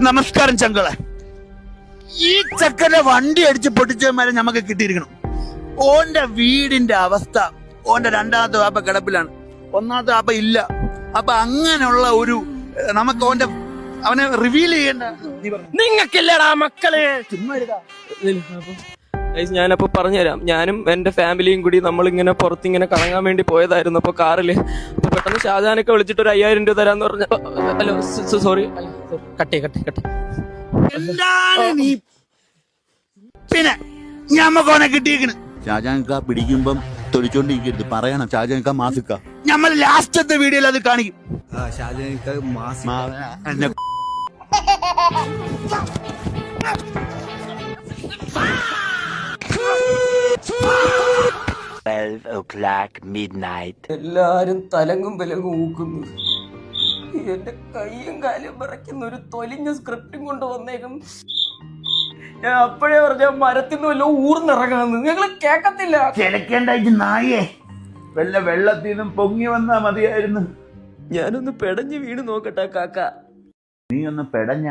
നമസ്കാരം ചങ്കളെ. ഈ ചക്കന്റെ വണ്ടി അടിച്ച് പൊട്ടിച്ചമാരെ നമുക്ക് കിട്ടിയിരിക്കണം. ഓന്റെ വീടിന്റെ അവസ്ഥ, ഓന്റെ രണ്ടാമത്തെ വാപ്പ കിടപ്പിലാണ്, ഒന്നാമത്തെ വാപ്പ ഇല്ല. അപ്പൊ അങ്ങനെയുള്ള ഒരു നമുക്ക് അവനെ റിവീൽ ചെയ്യേണ്ട നിങ്ങൾക്കില്ലടാ മക്കളെ. ഞാനപ്പോ പറഞ്ഞുതരാം. ഞാനും എന്റെ ഫാമിലിയും കൂടി നമ്മളിങ്ങനെ പുറത്തിങ്ങനെ കറങ്ങാൻ വേണ്ടി പോയതായിരുന്നു. അപ്പൊ കാറില് അപ്പൊ പെട്ടെന്ന് ഷാജാനൊക്കെ വിളിച്ചിട്ട് ഒരു 5000 രൂപ തരാന്ന് പറഞ്ഞു. ഹലോ സോറി, കട്ടേ. എന്താണ് നീ? പിന്നെ ഞമ്മക്കോനെ കിട്ടിയിരിക്കണ്. ഷാജാൻക പിടിക്കുമ്പം തൊലിച്ചോണ്ടിരിക്കരുത്, പറയണം ഷാജാൻക മാസിക്ക. നമ്മൾ ലാസ്റ്റത്തെ വീഡിയോയിൽ അത് കാണിക്കും. ഷാജാൻക 12 o'clock midnight. എല്ലാരും തലങ്ങും വിലങ്ങും ഊക്കുന്നു. എന്റെ കൈയും കാലും വിറയ്ക്കുന്ന ഒരു തൊലിഞ്ഞ സ്ക്രിപ്റ്റും കൊണ്ട് വന്നേക്കും. ഞാൻ അപ്പോഴേ പറഞ്ഞ മരത്തിന്ന് വല്ല ഊർന്നിറങ്ങാന്ന്. ഞങ്ങള് കേക്കത്തില്ല. ചിലക്കേണ്ടായിട്ട് നായേ, വല്ല വെള്ളത്തിൽ നിന്നും പൊങ്ങി വന്നാ മതിയായിരുന്നു. ഞാനൊന്ന് പെടഞ്ഞ് വീണ് നോക്കട്ടെ കാക്ക. നീ ഒന്ന് പെടഞ്ഞ.